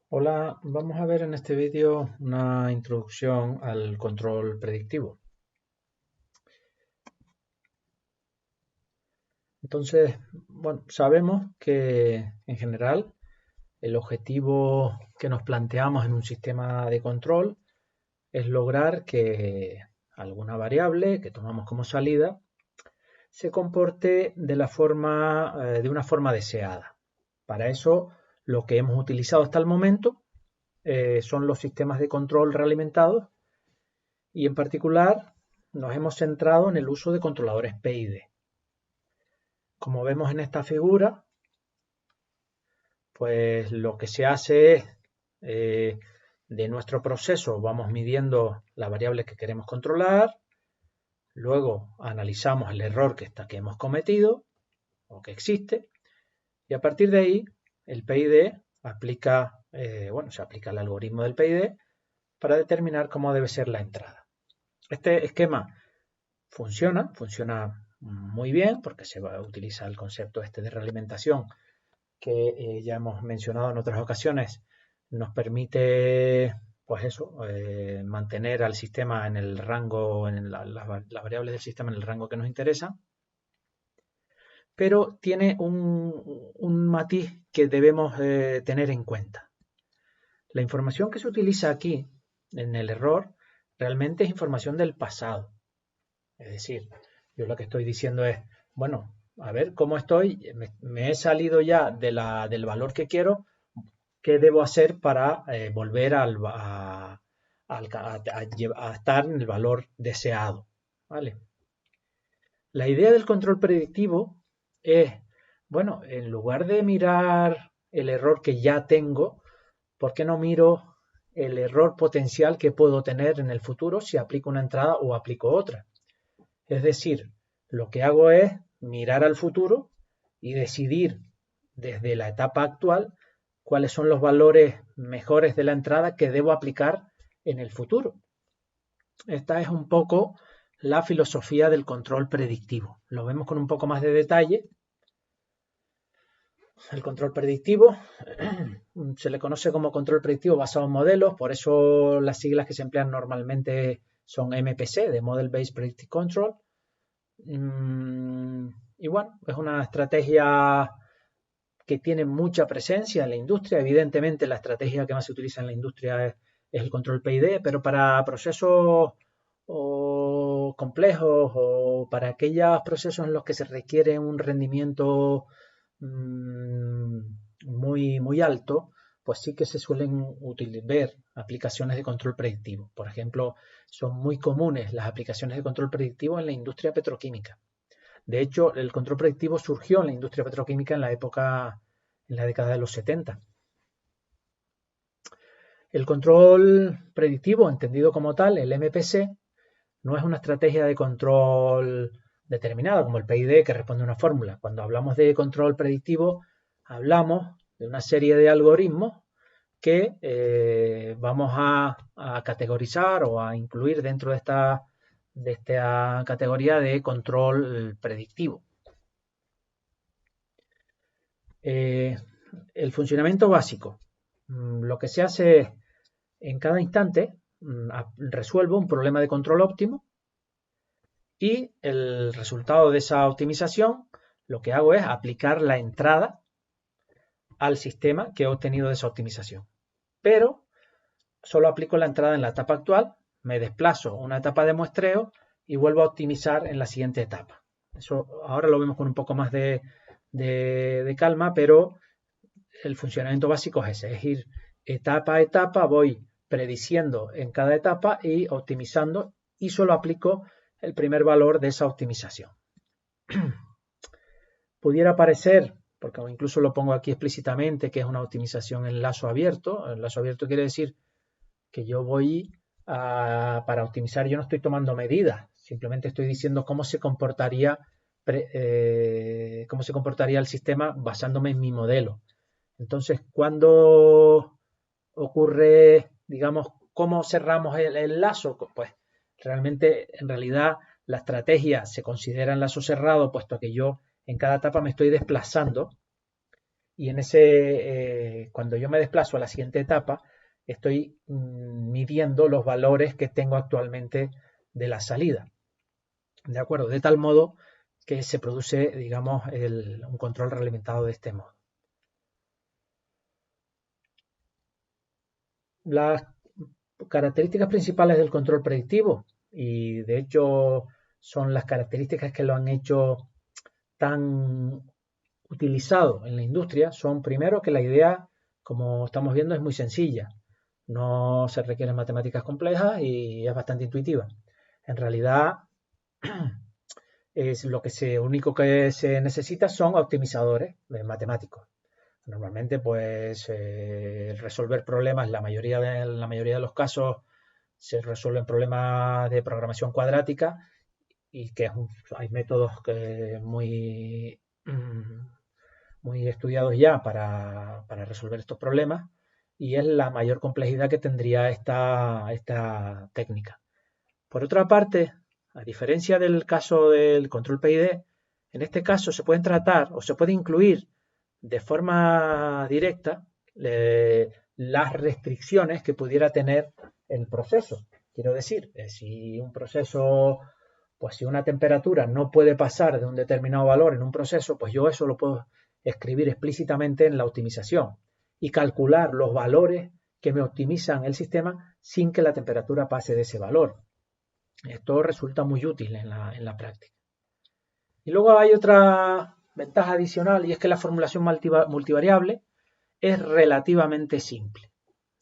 Hola, vamos a ver en este vídeo una introducción al control predictivo. Entonces, bueno, sabemos que en general el objetivo que nos planteamos en un sistema de control es lograr que alguna variable que tomamos como salida se comporte de una forma deseada. Para eso, lo que hemos utilizado hasta el momento son los sistemas de control realimentados y en particular nos hemos centrado en el uso de controladores PID. Como vemos en esta figura, pues lo que se hace es de nuestro proceso vamos midiendo la variable que queremos controlar, luego analizamos el error que hemos cometido o que existe y a partir de ahí el PID se aplica el algoritmo del PID para determinar cómo debe ser la entrada. Este esquema funciona muy bien porque se va a utilizar el concepto este de realimentación que ya hemos mencionado en otras ocasiones. Nos permite, pues eso, mantener al sistema en el rango, las variables del sistema en el rango que nos interesa, pero tiene un matiz que debemos tener en cuenta. La información que se utiliza aquí en el error realmente es información del pasado. Es decir, yo lo que estoy diciendo es, bueno, a ver cómo estoy, me he salido ya del valor que quiero, ¿qué debo hacer para volver a estar en el valor deseado? ¿Vale? La idea del control predictivo es, bueno, en lugar de mirar el error que ya tengo, ¿por qué no miro el error potencial que puedo tener en el futuro si aplico una entrada o aplico otra? Es decir, lo que hago es mirar al futuro y decidir desde la etapa actual cuáles son los valores mejores de la entrada que debo aplicar en el futuro. Esta es un poco la filosofía del control predictivo. Lo vemos con un poco más de detalle. El control predictivo se le conoce como control predictivo basado en modelos, por eso las siglas que se emplean normalmente son MPC, de Model Based Predictive Control. Y bueno, es una estrategia que tiene mucha presencia en la industria. Evidentemente, la estrategia que más se utiliza en la industria es el control PID, pero para procesos complejos o para aquellos procesos en los que se requiere un rendimiento muy alto, pues sí que se suelen ver aplicaciones de control predictivo. Por ejemplo, son muy comunes las aplicaciones de control predictivo en la industria petroquímica. De hecho, el control predictivo surgió en la industria petroquímica en la década de los 70. El control predictivo, entendido como tal, el MPC, no es una estrategia de control determinada como el PID que responde a una fórmula. Cuando hablamos de control predictivo, hablamos de una serie de algoritmos que vamos a categorizar o a incluir dentro de esta categoría de control predictivo. El funcionamiento básico. Lo que se hace es, en cada instante, resuelvo un problema de control óptimo y el resultado de esa optimización, lo que hago es aplicar la entrada al sistema que he obtenido de esa optimización. Pero solo aplico la entrada en la etapa actual, me desplazo una etapa de muestreo y vuelvo a optimizar en la siguiente etapa. Eso ahora lo vemos con un poco más de calma, pero el funcionamiento básico es ese, es ir etapa a etapa, voy prediciendo en cada etapa y optimizando y solo aplico el primer valor de esa optimización. Pudiera parecer, porque incluso lo pongo aquí explícitamente, que es una optimización en lazo abierto. El lazo abierto quiere decir que yo voy para optimizar, yo no estoy tomando medidas, simplemente estoy diciendo cómo se comportaría el sistema basándome en mi modelo. Entonces, cuando ocurre, digamos, cómo cerramos el lazo, pues realmente, en realidad, la estrategia se considera en lazo cerrado, puesto que yo en cada etapa me estoy desplazando y en ese, cuando yo me desplazo a la siguiente etapa, estoy midiendo los valores que tengo actualmente de la salida. ¿De acuerdo? De tal modo que se produce, digamos, un control realimentado de este modo. Las características principales del control predictivo, y de hecho son las características que lo han hecho tan utilizado en la industria, son primero que la idea, como estamos viendo, es muy sencilla. No se requieren matemáticas complejas y es bastante intuitiva. En realidad, es lo único que se necesita son optimizadores matemáticos. Normalmente, pues, resolver problemas, la mayoría de los casos se resuelven problemas de programación cuadrática y que hay métodos muy, muy estudiados ya para resolver estos problemas, y es la mayor complejidad que tendría esta técnica. Por otra parte, a diferencia del caso del control PID, en este caso se pueden tratar o se puede incluir de forma directa las restricciones que pudiera tener el proceso. Quiero decir, si un proceso, pues si una temperatura no puede pasar de un determinado valor en un proceso, pues yo eso lo puedo escribir explícitamente en la optimización y calcular los valores que me optimizan el sistema sin que la temperatura pase de ese valor. Esto resulta muy útil en la práctica. Y luego hay otra ventaja adicional, y es que la formulación multivariable es relativamente simple.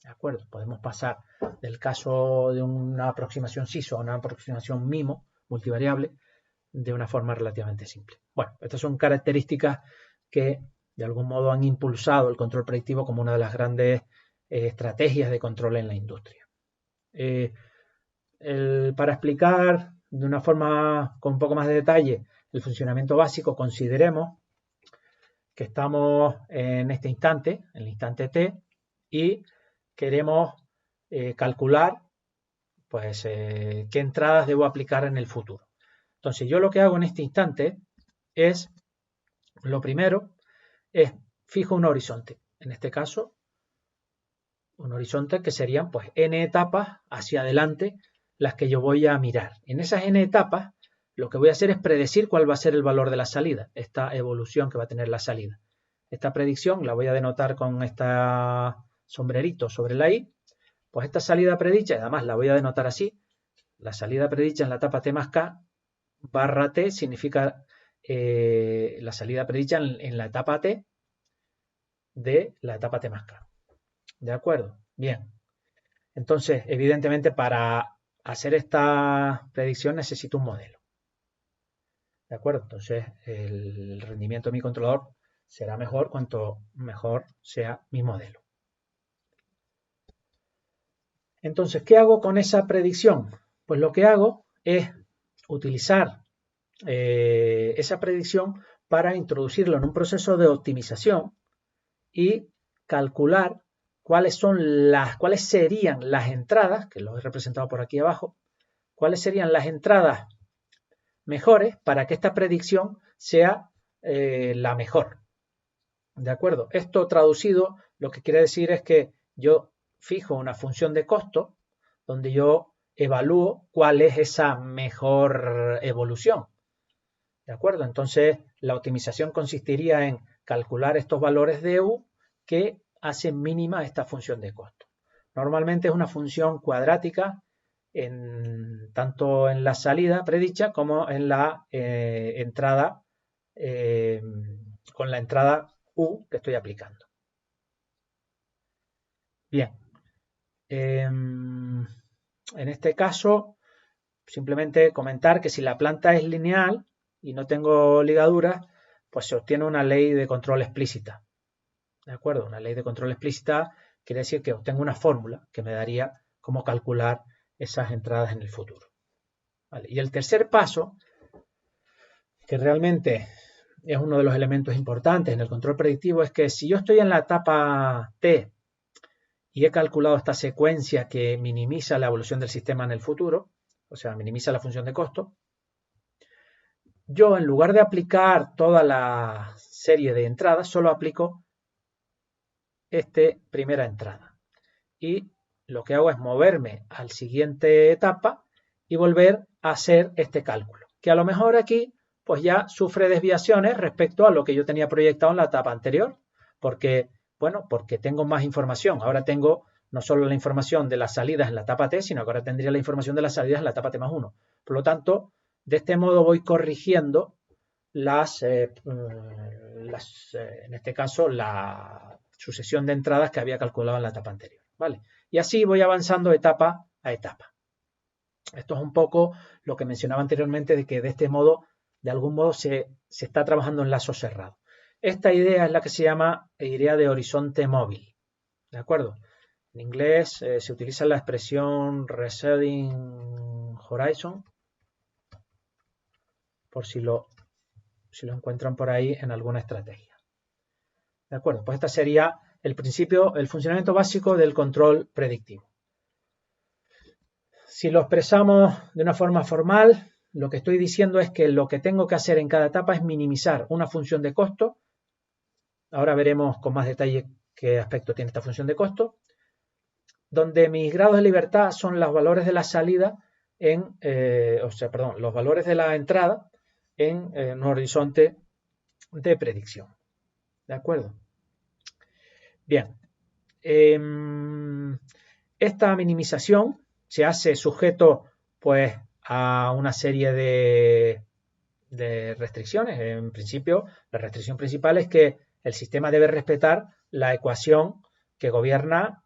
¿De acuerdo? Podemos pasar del caso de una aproximación SISO a una aproximación MIMO multivariable de una forma relativamente simple. Bueno, estas son características que de algún modo han impulsado el control predictivo como una de las grandes estrategias de control en la industria. Para explicar de una forma con un poco más de detalle el funcionamiento básico, consideremos que estamos en este instante, en el instante t, y queremos calcular pues qué entradas debo aplicar en el futuro. Entonces yo lo que hago en este instante es, lo primero es fijo un horizonte, en este caso un horizonte que serían pues n etapas hacia adelante las que yo voy a mirar. En esas n etapas lo que voy a hacer es predecir cuál va a ser el valor de la salida, esta evolución que va a tener la salida. Esta predicción la voy a denotar con este sombrerito sobre la i. Pues esta salida predicha, además la voy a denotar así, la salida predicha en la etapa t más k barra t significa la salida predicha en la etapa t de la etapa t más k. ¿De acuerdo? Bien. Entonces, evidentemente, para hacer esta predicción necesito un modelo. ¿De acuerdo? Entonces, el rendimiento de mi controlador será mejor cuanto mejor sea mi modelo. Entonces, ¿qué hago con esa predicción? Pues lo que hago es utilizar esa predicción para introducirlo en un proceso de optimización y calcular cuáles serían las entradas, que lo he representado por aquí abajo, cuáles serían las entradas mejores para que esta predicción sea la mejor. ¿De acuerdo? Esto traducido lo que quiere decir es que yo fijo una función de costo donde yo evalúo cuál es esa mejor evolución. ¿De acuerdo? Entonces, la optimización consistiría en calcular estos valores de U que hacen mínima esta función de costo. Normalmente es una función cuadrática tanto en la salida predicha como en la entrada, con la entrada U que estoy aplicando. Bien. En este caso, simplemente comentar que si la planta es lineal y no tengo ligaduras, pues se obtiene una ley de control explícita. ¿De acuerdo? Una ley de control explícita quiere decir que obtengo una fórmula que me daría cómo calcular esas entradas en el futuro. ¿Vale? Y el tercer paso, que realmente es uno de los elementos importantes en el control predictivo, es que si yo estoy en la etapa T y he calculado esta secuencia que minimiza la evolución del sistema en el futuro, o sea, minimiza la función de costo, yo en lugar de aplicar toda la serie de entradas, solo aplico esta primera entrada. Y lo que hago es moverme a la siguiente etapa y volver a hacer este cálculo, que a lo mejor aquí pues ya sufre desviaciones respecto a lo que yo tenía proyectado en la etapa anterior, porque, bueno, porque tengo más información. Ahora tengo no solo la información de las salidas en la etapa T, sino que ahora tendría la información de las salidas en la etapa T más 1. Por lo tanto, de este modo voy corrigiendo en este caso, la sucesión de entradas que había calculado en la etapa anterior, ¿vale? Y así voy avanzando etapa a etapa. Esto es un poco lo que mencionaba anteriormente, de que de este modo, de algún modo, se está trabajando en lazo cerrado. Esta idea es la que se llama idea de horizonte móvil, ¿de acuerdo? En inglés se utiliza la expresión receding horizon, por si lo encuentran por ahí en alguna estrategia. ¿De acuerdo? Pues este sería el principio, el funcionamiento básico del control predictivo. Si lo expresamos de una forma formal, lo que estoy diciendo es que lo que tengo que hacer en cada etapa es minimizar una función de costo. Ahora veremos con más detalle qué aspecto tiene esta función de costo, donde mis grados de libertad son los valores de la salida los valores de la entrada en un horizonte de predicción. ¿De acuerdo? Bien. Esta minimización se hace sujeto pues a una serie de restricciones. En principio, la restricción principal es que el sistema debe respetar la ecuación que gobierna,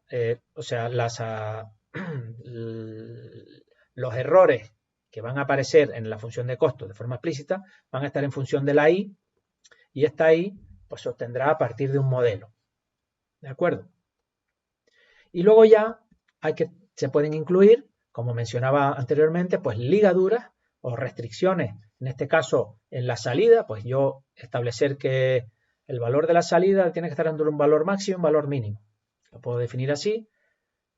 los errores que van a aparecer en la función de costo de forma explícita van a estar en función de la I, y esta I pues se obtendrá a partir de un modelo. ¿De acuerdo? Y luego ya se pueden incluir, como mencionaba anteriormente, pues ligaduras o restricciones. En este caso, en la salida, pues yo establecer que el valor de la salida tiene que estar entre un valor máximo y un valor mínimo. Lo puedo definir así.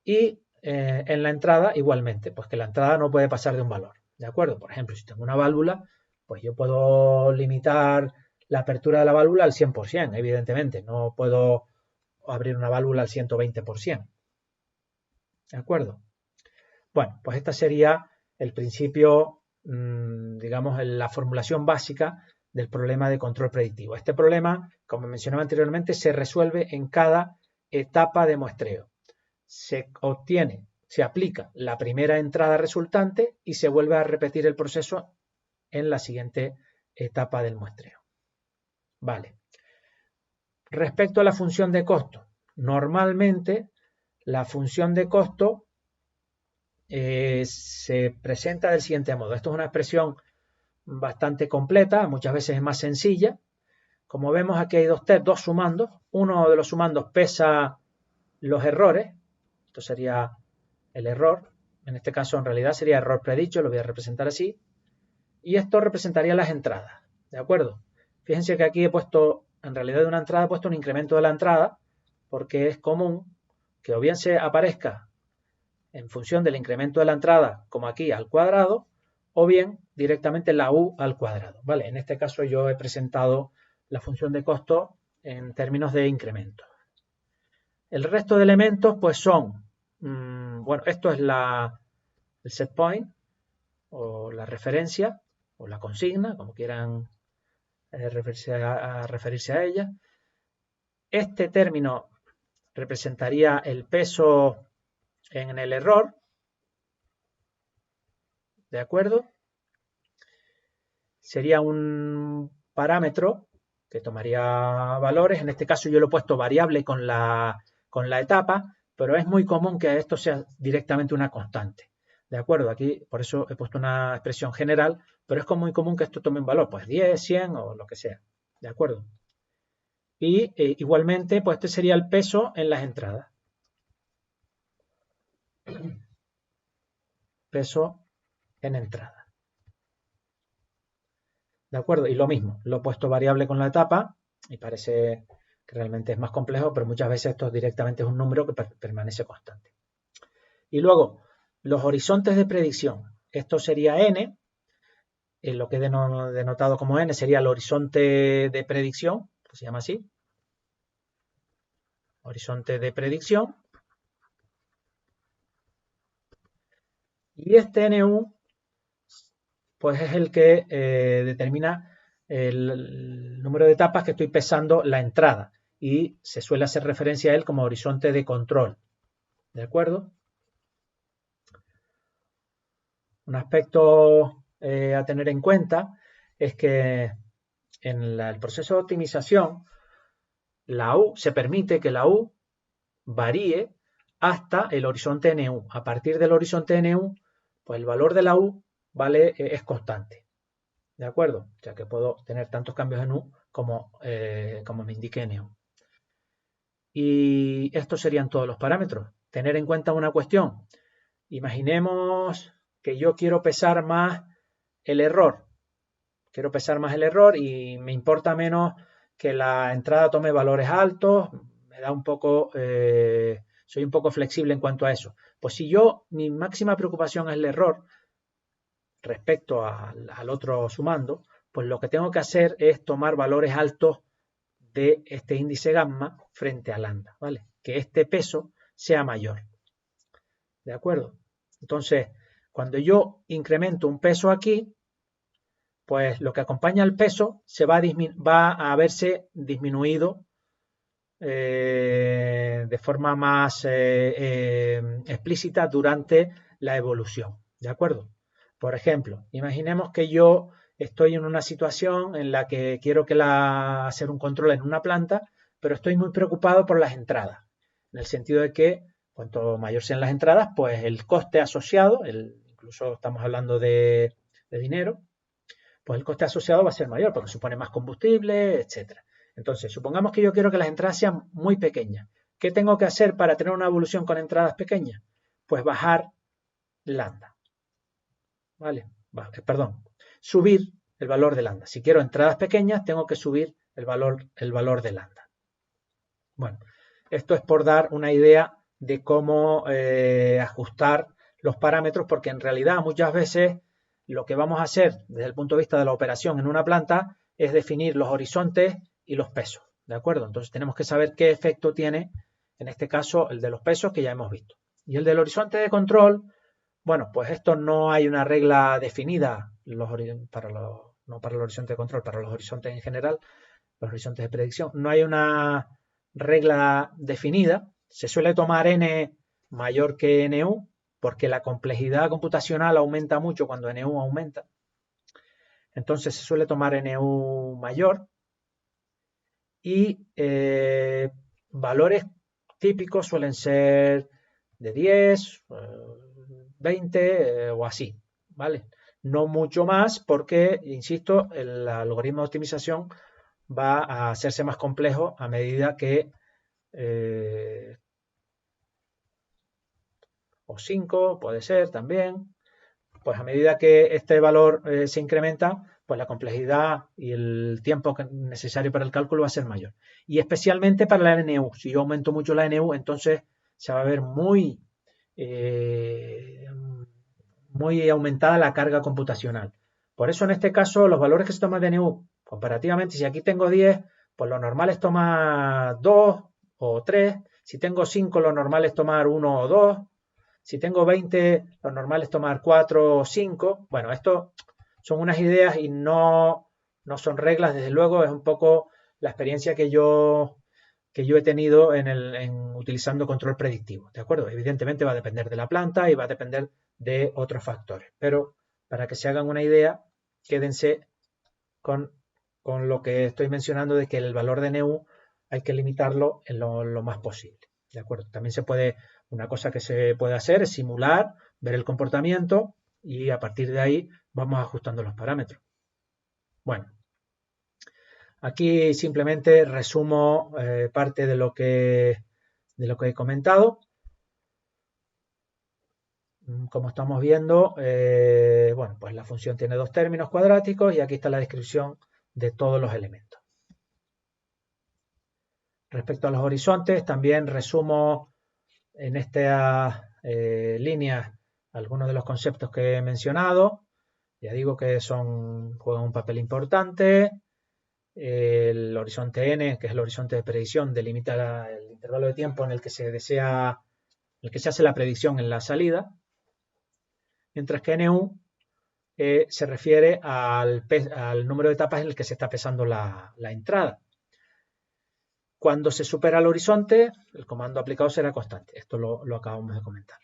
Y en la entrada, igualmente, pues que la entrada no puede pasar de un valor. ¿De acuerdo? Por ejemplo, si tengo una válvula, pues yo puedo limitar la apertura de la válvula al 100%, evidentemente. No puedo abrir una válvula al 120%. ¿De acuerdo? Bueno, pues esta sería el principio, digamos, la formulación básica del problema de control predictivo. Este problema, como mencionaba anteriormente, se resuelve en cada etapa de muestreo. Se aplica la primera entrada resultante y se vuelve a repetir el proceso en la siguiente etapa del muestreo. Vale. Respecto a la función de costo, normalmente la función de costo se presenta del siguiente modo. Esto es una expresión bastante completa, muchas veces es más sencilla. Como vemos, aquí hay dos sumandos. Uno de los sumandos pesa los errores. Esto sería el error. En este caso, en realidad, sería error predicho. Lo voy a representar así. Y esto representaría las entradas. ¿De acuerdo? Fíjense que aquí he puesto, en realidad de una entrada, he puesto un incremento de la entrada, porque es común que o bien se aparezca en función del incremento de la entrada, como aquí, al cuadrado, o bien directamente la U al cuadrado. ¿Vale? En este caso yo he presentado la función de costo en términos de incremento. El resto de elementos pues son, bueno, esto es el set point, o la referencia, o la consigna, como quieran referirse a ella. Este término representaría el peso en el error, ¿de acuerdo? Sería un parámetro que tomaría valores. En este caso yo lo he puesto variable con la etapa, pero es muy común que esto sea directamente una constante. ¿De acuerdo? Aquí por eso he puesto una expresión general, pero es muy común que esto tome un valor, pues 10, 100 o lo que sea. ¿De acuerdo? Y igualmente, pues este sería el peso en las entradas. Peso en entrada. ¿De acuerdo? Y lo mismo, lo he puesto variable con la etapa y parece que realmente es más complejo, pero muchas veces esto directamente es un número que permanece constante. Y luego, los horizontes de predicción. Esto sería n, lo que he denotado como n sería el horizonte de predicción, que se llama así. horizonte de predicción. Y este NU pues es el que determina el número de etapas que estoy pesando la entrada y se suele hacer referencia a él como horizonte de control. ¿De acuerdo? Un aspecto a tener en cuenta es que en el proceso de optimización la U se permite que la U varíe hasta el horizonte NU. A partir del horizonte NU, pues el valor de la U es constante. ¿De acuerdo? O sea que puedo tener tantos cambios en U como me indique NU. Y estos serían todos los parámetros. Tener en cuenta una cuestión. Imaginemos que yo quiero pesar más el error. Quiero pesar más el error y me importa menos que la entrada tome valores altos. Me da un poco, soy un poco flexible en cuanto a eso. Pues si mi máxima preocupación es el error respecto al otro sumando, pues lo que tengo que hacer es tomar valores altos de este índice gamma frente a lambda, ¿vale? Que este peso sea mayor. ¿De acuerdo? Entonces, cuando yo incremento un peso aquí, pues lo que acompaña al peso va a verse disminuido de forma más explícita durante la evolución. ¿De acuerdo? Por ejemplo, imaginemos que yo estoy en una situación en la que quiero hacer un control en una planta, pero estoy muy preocupado por las entradas, en el sentido de que cuanto mayor sean las entradas, pues el coste asociado, incluso estamos hablando de dinero, pues el coste asociado va a ser mayor porque supone más combustible, etcétera. Entonces, supongamos que yo quiero que las entradas sean muy pequeñas. ¿Qué tengo que hacer para tener una evolución con entradas pequeñas? Pues bajar lambda. ¿Vale? Perdón, subir el valor de lambda. Si quiero entradas pequeñas, tengo que subir el valor de lambda. Bueno, esto es por dar una idea de cómo ajustar los parámetros, porque en realidad muchas veces lo que vamos a hacer desde el punto de vista de la operación en una planta es definir los horizontes y los pesos, ¿de acuerdo? Entonces tenemos que saber qué efecto tiene, en este caso, el de los pesos que ya hemos visto. Y el del horizonte de control, bueno, pues esto no hay una regla definida no para el horizonte de control, para los horizontes en general, los horizontes de predicción, no hay una regla definida. Se suele tomar n mayor que NU porque la complejidad computacional aumenta mucho cuando NU aumenta. Entonces se suele tomar NU mayor y valores típicos suelen ser de 10, 20 o así, ¿vale? No mucho más porque, insisto, el algoritmo de optimización va a hacerse más complejo a medida que o 5 puede ser también, pues a medida que este valor se incrementa, pues la complejidad y el tiempo necesario para el cálculo va a ser mayor. Y especialmente para la NU. Si yo aumento mucho la NU, entonces se va a ver muy aumentada la carga computacional. Por eso en este caso los valores que se toman de NU, comparativamente, si aquí tengo 10, pues lo normal es tomar 2 o 3. Si tengo 5, lo normal es tomar 1 o 2. Si tengo 20, lo normal es tomar 4 o 5. Bueno, esto son unas ideas y no son reglas, desde luego, es un poco la experiencia que yo he tenido en utilizando control predictivo, ¿de acuerdo? Evidentemente va a depender de la planta y va a depender de otros factores, pero para que se hagan una idea, quédense con lo que estoy mencionando de que el valor de NU hay que limitarlo en lo más posible, ¿de acuerdo? También una cosa que se puede hacer es simular, ver el comportamiento y a partir de ahí vamos ajustando los parámetros. Bueno, aquí simplemente resumo parte de lo que he comentado. Como estamos viendo, bueno, pues la función tiene dos términos cuadráticos y aquí está la descripción de todos los elementos. Respecto a los horizontes, también resumo en esta línea algunos de los conceptos que he mencionado. Ya digo que juegan un papel importante. El horizonte n, que es el horizonte de predicción, delimita el intervalo de tiempo en el que se hace la predicción en la salida, mientras que nu se refiere al número de etapas en el que se está pesando la entrada. Cuando se supera el horizonte, el comando aplicado será constante. Esto lo acabamos de comentar.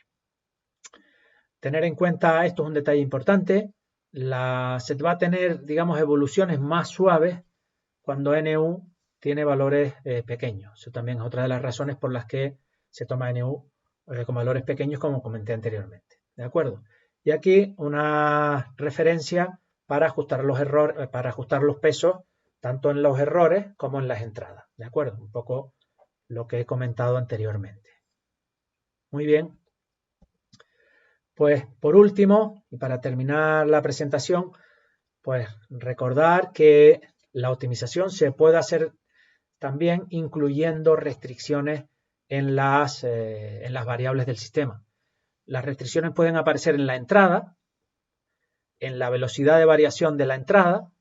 Tener en cuenta, esto es un detalle importante, se va a tener, digamos, evoluciones más suaves cuando NU tiene valores pequeños. Eso también es otra de las razones por las que se toma NU con valores pequeños, como comenté anteriormente. ¿De acuerdo? Y aquí una referencia para ajustar los errores, para ajustar los pesos, tanto en los errores como en las entradas. ¿De acuerdo? Un poco lo que he comentado anteriormente. Muy bien. Pues por último, y para terminar la presentación, pues recordar que la optimización se puede hacer también incluyendo restricciones en las variables del sistema. Las restricciones pueden aparecer en la entrada, en la velocidad de variación de la entrada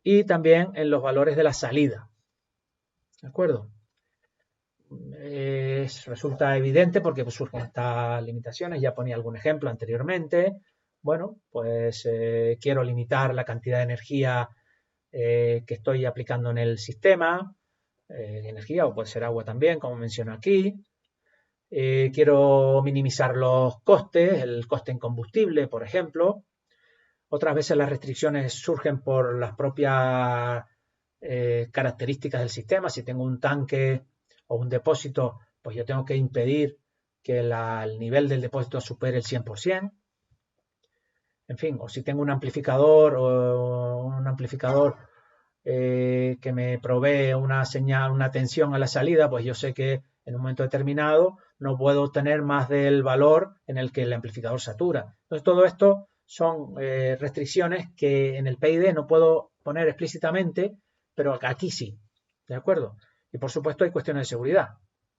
y también en los valores de la salida. ¿De acuerdo? Resulta evidente porque pues, surgen estas limitaciones. Ya ponía algún ejemplo anteriormente. Bueno, pues quiero limitar la cantidad de energía que estoy aplicando en el sistema, energía o puede ser agua también, como menciono aquí. Quiero minimizar los costes, el coste en combustible, por ejemplo. Otras veces las restricciones surgen por las propias características del sistema. Si tengo un tanque o un depósito, pues yo tengo que impedir que el nivel del depósito supere el 100%. En fin, o si tengo un amplificador que me provee una señal, una tensión a la salida, pues yo sé que en un momento determinado no puedo obtener más del valor en el que el amplificador satura. Entonces todo esto son restricciones que en el PID no puedo poner explícitamente, pero aquí sí, ¿de acuerdo? Y por supuesto hay cuestiones de seguridad,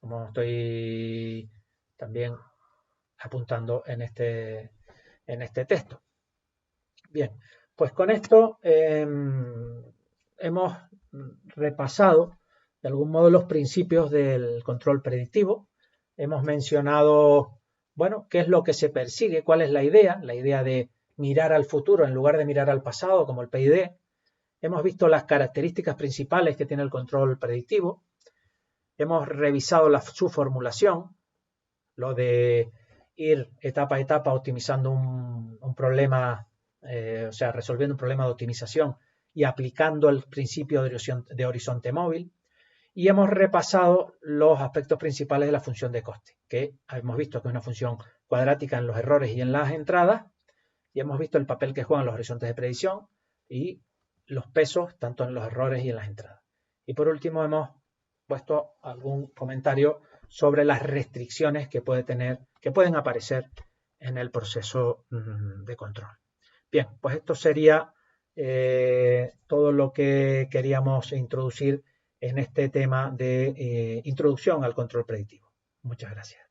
como estoy también apuntando en este texto. Bien, pues con esto hemos repasado de algún modo los principios del control predictivo. Hemos mencionado, bueno, qué es lo que se persigue, cuál es la idea de mirar al futuro en lugar de mirar al pasado, como el PID. Hemos visto las características principales que tiene el control predictivo. Hemos revisado su formulación, lo de ir etapa a etapa optimizando un problema, o sea, resolviendo un problema de optimización y aplicando el principio de horizonte móvil. Y hemos repasado los aspectos principales de la función de coste, que hemos visto que es una función cuadrática en los errores y en las entradas, y hemos visto el papel que juegan los horizontes de predicción y los pesos tanto en los errores y en las entradas. Y por último hemos puesto algún comentario sobre las restricciones que pueden aparecer en el proceso de control. Bien, pues esto sería todo lo que queríamos introducir en este tema de introducción al control predictivo. Muchas gracias.